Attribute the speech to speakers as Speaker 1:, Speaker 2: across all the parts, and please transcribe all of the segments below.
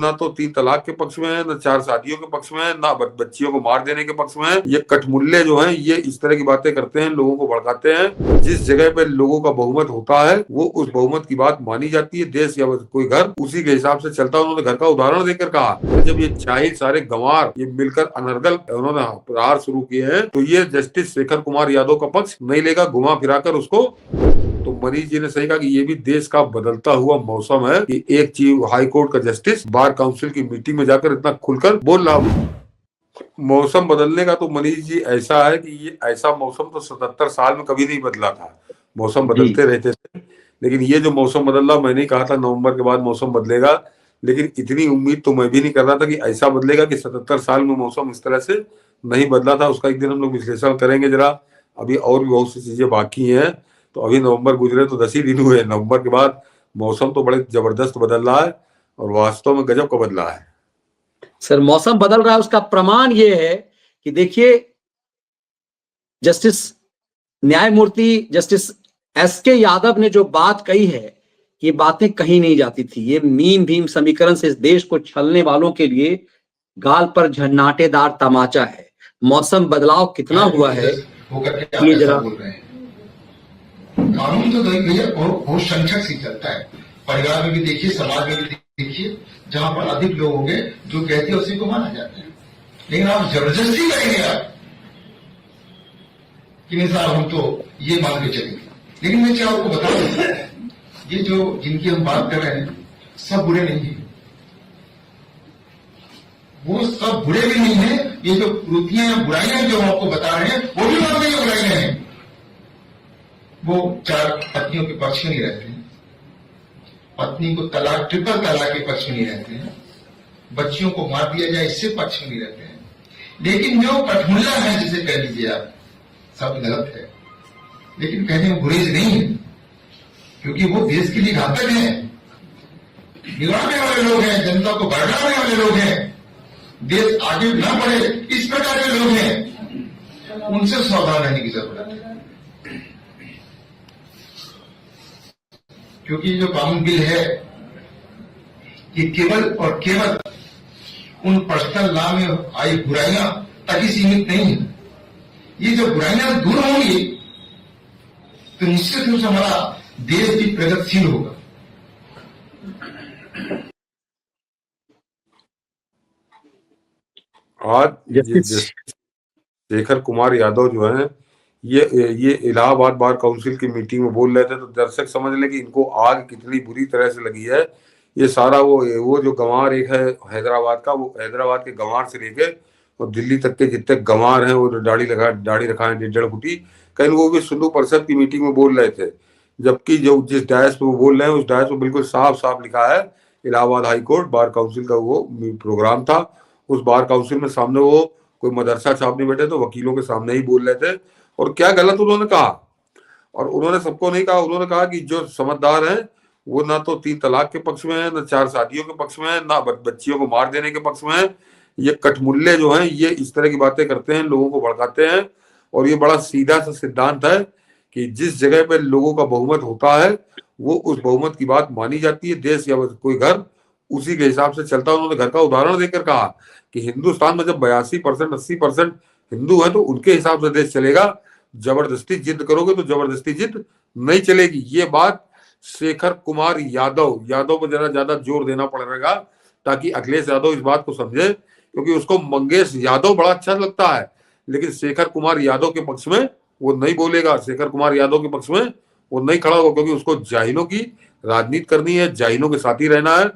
Speaker 1: ना तो 3 तलाक के पक्ष में है, ना 4 शादियों के पक्ष में है, ना बच्चियों को मार देने के पक्ष में है। ये कठमुल्ले जो हैं ये इस तरह की बातें करते हैं, लोगों को भड़काते हैं। जिस जगह पे लोगों का बहुमत होता है वो उस बहुमत की बात मानी जाती है। देश या कोई घर उसी के हिसाब से चलता है। उन्होंने घर का उदाहरण देकर कहा जब ये जाहिल सारे गंवार ये मिलकर अनर्गल उन्होंने प्रहार शुरू किए हैं तो ये जस्टिस शेखर कुमार यादव का पक्ष नहीं लेगा, घुमा फिराकर उसको। तो मनीष जी ने सही कहा कि ये भी देश का बदलता हुआ मौसम है कि एक चीफ हाई कोर्ट का जस्टिस बार काउंसिल की मीटिंग में जाकर इतना खुलकर बोल रहा। मौसम बदलने का तो मनीष जी ऐसा है कि ये ऐसा मौसम तो 77 साल में कभी नहीं बदला था। मौसम बदलते रहते थे, लेकिन ये जो मौसम बदल रहा, मैंने कहा था नवंबर के बाद मौसम बदलेगा, लेकिन इतनी उम्मीद तो मैं भी नहीं कर रहा था कि ऐसा बदलेगा कि 77 साल में मौसम इस तरह से नहीं बदला था। उसका एक दिन हम लोग विश्लेषण करेंगे जरा। अभी और भी बहुत सी चीजें बाकी हैं। तो अभी नवंबर गुजरे तो 10 ही दिन हुए। नवंबर के बाद मौसम तो बड़े जबरदस्त बदल रहा है और वास्तव में गजब का बदला है।
Speaker 2: सर मौसम बदल रहा है उसका प्रमाण ये है कि देखिए जस्टिस न्यायमूर्ति जस्टिस एसके यादव ने जो बात कही है ये बातें कहीं नहीं जाती थी। ये मीम भीम समीकरण से इस देश को छलने वालों के लिए गाल पर झन्नाटेदार तमाचा है। मौसम बदलाव कितना हुआ है ये जरा
Speaker 3: कानून तो भैया बहुत संक्षक से चलता है। परिवार में भी देखिए, समाज में भी देखिए, जहां पर अधिक लोग होंगे जो कहते हैं उसी को माना जाता है। लेकिन आप जबरदस्ती करेंगे आप कि नहीं साहब हम तो ये मान के चलेंगे। लेकिन मैं क्या आपको बता दूं, ये जो जिनकी हम बात कर रहे हैं सब बुरे नहीं है, वो सब बुरे भी नहीं है। ये जो कृतियां या बुराइयां जो हम आपको बता रहे हैं वो भी मानवीय बुराइयां हैं। वो 4 पत्नियों के पक्ष में नहीं रहते हैं, पत्नी को तलाक ट्रिपल तलाक के पक्ष में नहीं रहते हैं, बच्चियों को मार दिया जाए इससे पक्ष में नहीं रहते हैं। लेकिन जो कठमुल्ला है जिसे कह लीजिए आप, सब गलत है, लेकिन कहने में गुरेज नहीं है, क्योंकि वो देश के लिए घातक है, बिगाड़ने वाले लोग हैं, जनता को भड़काने वाले लोग हैं, देश आगे ना बढ़े इस प्रकार के लोग हैं। उनसे सावधान रहने की जरूरत है, क्योंकि जो कानून बिल है ये केवल और केवल उन पर्सनल लॉ में आई बुराइयां तक ही सीमित नहीं है। ये जो बुराइयां दूर होंगी तो निश्चित रूप से हमारा देश भी प्रगतिशील होगा।
Speaker 1: आज शेखर कुमार यादव जो है ये इलाहाबाद बार काउंसिल की मीटिंग में बोल रहे थे, तो दर्शक समझ लें कि इनको आग कितनी बुरी तरह से लगी है। ये सारा वो जो गंवार एक है हैदराबाद का, वो हैदराबाद के गंवार से लेके और दिल्ली तक के जितने गंवार हैं वो दाढ़ी रखा है 1.5 फुटी, कहीं वो भी सिंधु परिषद की मीटिंग में बोल रहे थे। जबकि जो जिस डायस पे वो बोल रहे हैं उस डायस पे बिल्कुल साफ साफ लिखा है Allahabad high court bar council का वो प्रोग्राम था। उस बार काउंसिल में सामने वो कोई मदरसा छाप नहीं बैठे, तो वकीलों के सामने ही बोल रहे थे। और क्या गलत उन्होंने कहा, और उन्होंने सबको नहीं कहा। उन्होंने कहा कि जो समझदार हैं वो ना तो 3 तलाक के पक्ष में है, ना 4 शादियों के पक्ष में है, ना बच्चियों को मार देने के पक्ष में है। ये कठमुल्ले जो हैं ये इस तरह की बातें करते हैं, लोगों को भड़काते हैं। और ये बड़ा सीधा सा सिद्धांत है कि जिस जगह पे लोगों का बहुमत होता है वो उस बहुमत की बात मानी जाती है। देश या कोई घर उसी के हिसाब से चलता है। उन्होंने घर का उदाहरण देकर कहा कि हिंदुस्तान में जब 82% 80% हिंदू है तो उनके हिसाब से देश चलेगा। जबरदस्ती जिद करोगे तो जबरदस्ती जिद नहीं चलेगी। ये बात शेखर कुमार यादव पर जरा ज्यादा जोर देना पड़ेगा ताकि अखिलेश यादव इस बात को समझे, क्योंकि उसको मंगेश यादव बड़ा अच्छा लगता है, लेकिन शेखर कुमार यादव के पक्ष में वो नहीं बोलेगा। शेखर कुमार यादव के पक्ष में वो नहीं खड़ा होगा, क्योंकि उसको जाहिलों की राजनीति करनी है, जाहिलों के साथ ही रहना है।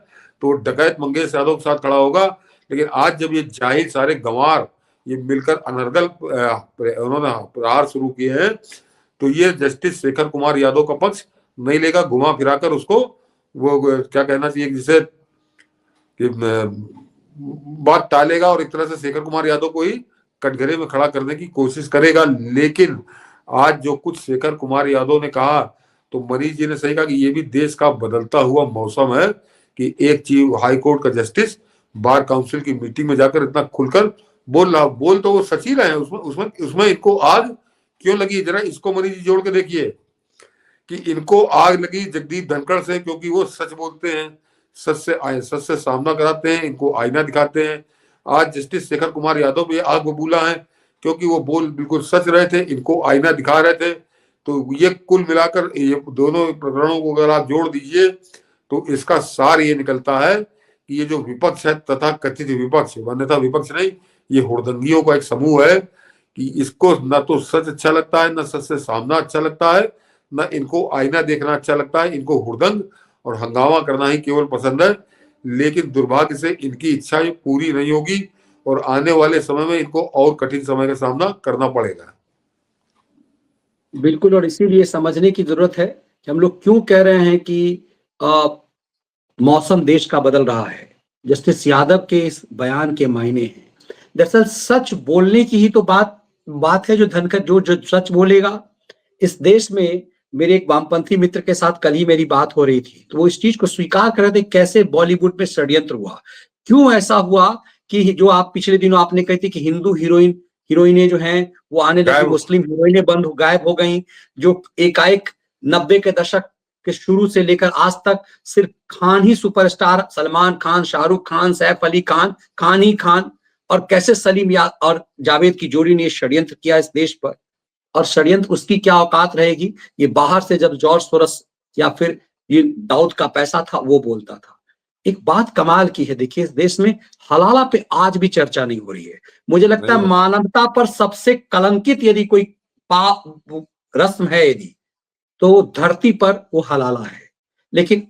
Speaker 1: तो डकैत मंगेश यादव के साथ खड़ा होगा। लेकिन आज जब ये जाहिल सारे गंवार ये मिलकर अनर्गल उन्होंने प्रहार शुरू किए हैं तो ये जस्टिस शेखर कुमार यादव का पक्ष नहीं लेगा, घुमा फिराकर उसको वो क्या कहना चाहिए जिसे कि बात टालेगा और एक तरह से शेखर कुमार यादव को ही कटघरे में खड़ा करने की कोशिश करेगा। लेकिन आज जो कुछ शेखर कुमार यादव ने कहा तो मनीष जी ने सही कहा कि ये भी देश का बदलता हुआ मौसम है कि एक चीफ हाई कोर्ट का जस्टिस बार काउंसिल की मीटिंग में जाकर इतना खुलकर बोल तो वो सच ही रहे हैं। उसमें इनको आग क्यों लगी, जरा इसको मनीष जी जोड़ के देखिए कि इनको आग लगी जगदीप धनखड़ से, क्योंकि वो सच बोलते हैं, सच से सामना कराते हैं, इनको आईना दिखाते हैं। आज जस्टिस शेखर कुमार यादव भी आग बबूला है, क्योंकि वो बोल बिल्कुल सच रहे थे, इनको आईना दिखा रहे थे। तो ये कुल मिलाकर ये दोनों प्रकरणों को अगर आप जोड़ दीजिए तो इसका सार ये निकलता है कि ये जो विपक्ष है, तथा कथित विपक्ष, अन्यथा विपक्ष नहीं, ये हुड़दंगियों का एक समूह है कि इसको न तो सच अच्छा लगता है, न सच से सामना अच्छा लगता है, न इनको आईना देखना अच्छा लगता है। इनको हुड़दंग और हंगामा करना ही केवल पसंद है। लेकिन दुर्भाग्य से इनकी इच्छा ये पूरी नहीं होगी और आने वाले समय में इनको और कठिन समय का सामना करना पड़ेगा।
Speaker 2: बिल्कुल, और इसीलिए समझने की जरूरत है कि हम लोग क्यों कह रहे हैं कि मौसम देश का बदल रहा है। जस्टिस यादव के इस बयान के मायने हैं। दरअसल सच बोलने की ही तो बात है। जो धनकर जो सच बोलेगा इस देश में, मेरे एक वामपंथी मित्र के साथ कल ही मेरी बात हो रही थी, तो वो इस चीज को स्वीकार कर रहे थे कैसे बॉलीवुड में षड्यंत्र हुआ, क्यों ऐसा हुआ कि जो आप पिछले दिनों आपने कही थी कि हिंदू हीरोइनें जो हैं वो आने लगी, मुस्लिम हीरोइनें गायब हो गई, जो एकाएक 90 के दशक के शुरू से लेकर आज तक सिर्फ खान ही सुपरस्टार, सलमान खान, शाहरुख खान, सैफ अली खान, खान ही खान, और कैसे सलीम और जावेद की जोड़ी ने षड्यंत्र किया इस देश पर। और षड्यंत्र उसकी क्या औकात रहेगी, ये बाहर से जब जॉर्ज सोरस या फिर ये दाऊद का पैसा था वो बोलता था। एक बात कमाल की है, देखिए इस देश में हलाला पे आज भी चर्चा नहीं हो रही है। मुझे लगता है मानवता पर सबसे कलंकित यदि कोई रस्म है यदि, तो धरती पर वो हलाला है। लेकिन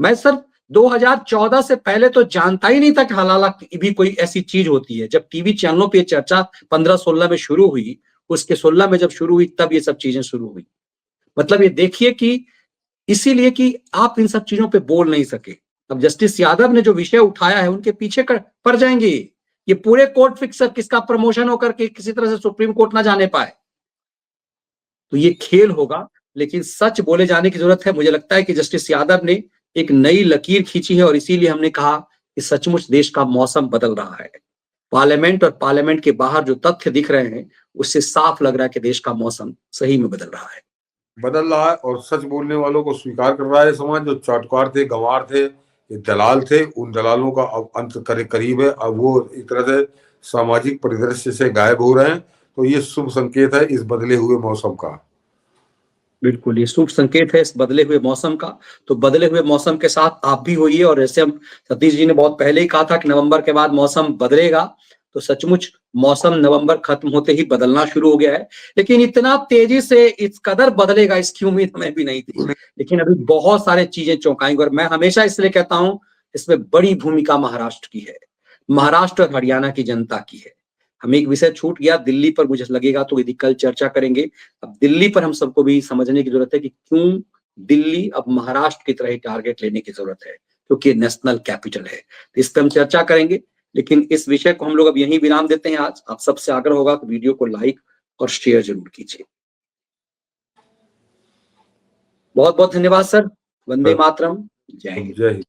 Speaker 2: मैं सर 2014 से पहले तो जानता ही नहीं था कि हलाला भी कोई ऐसी चीज होती है। जब टीवी चैनलों पे चर्चा 15-16 में शुरू हुई, उसके 16 में जब शुरू हुई तब ये सब चीजें शुरू हुई। मतलब ये देखिए कि इसीलिए कि आप इन सब चीजों पे बोल नहीं सके। अब जस्टिस यादव ने जो विषय उठाया है उनके पीछे पड़ जाएंगे। ये पूरे कोर्ट फिक्सर किसका प्रमोशन होकर के किसी तरह से सुप्रीम कोर्ट ना जाने पाए, तो ये खेल होगा। लेकिन सच बोले जाने की जरूरत है। मुझे लगता है कि जस्टिस यादव ने एक नई लकीर खींची है और इसीलिए हमने कहा कि सचमुच देश का मौसम बदल रहा है। पार्लियामेंट और पार्लियामेंट के बाहर जो तथ्य दिख रहे हैं उससे साफ लग रहा है कि देश का मौसम सही में बदल रहा है
Speaker 1: और सच बोलने वालों को स्वीकार कर रहा है समाज। जो चाटुकार थे, गंवार थे, ये दलाल थे, उन दलालों का अब अंत करीब है। अब वो एक तरह से सामाजिक परिदृश्य से गायब हो रहे हैं। तो ये शुभ संकेत है इस बदले हुए मौसम का।
Speaker 2: बिल्कुल, ये शुभ संकेत है इस बदले हुए मौसम का। तो बदले हुए मौसम के साथ आप भी होइए। और जैसे हम सतीश जी ने बहुत पहले ही कहा था कि नवंबर के बाद मौसम बदलेगा, तो सचमुच मौसम नवंबर खत्म होते ही बदलना शुरू हो गया है। लेकिन इतना तेजी से इस कदर बदलेगा इसकी उम्मीद हमें भी नहीं थी। लेकिन अभी बहुत सारे चीजें चौंकाएंगे। और मैं हमेशा इसलिए कहता हूं इसमें बड़ी भूमिका महाराष्ट्र की है, महाराष्ट्र और हरियाणा की जनता की है। हमें एक विषय छूट गया दिल्ली पर, मुझे लगेगा तो यदि कल चर्चा करेंगे। अब दिल्ली पर हम सबको भी समझने की जरूरत है कि क्यों दिल्ली अब महाराष्ट्र की तरह टारगेट लेने की जरूरत है, क्योंकि नेशनल कैपिटल है। तो इस पर हम चर्चा करेंगे। लेकिन इस विषय को हम लोग अब यहीं विराम देते हैं। आज आप सबसे आग्रह होगा कि वीडियो को लाइक और शेयर जरूर कीजिए। बहुत बहुत धन्यवाद सर। वंदे मातरम। जय हिंद।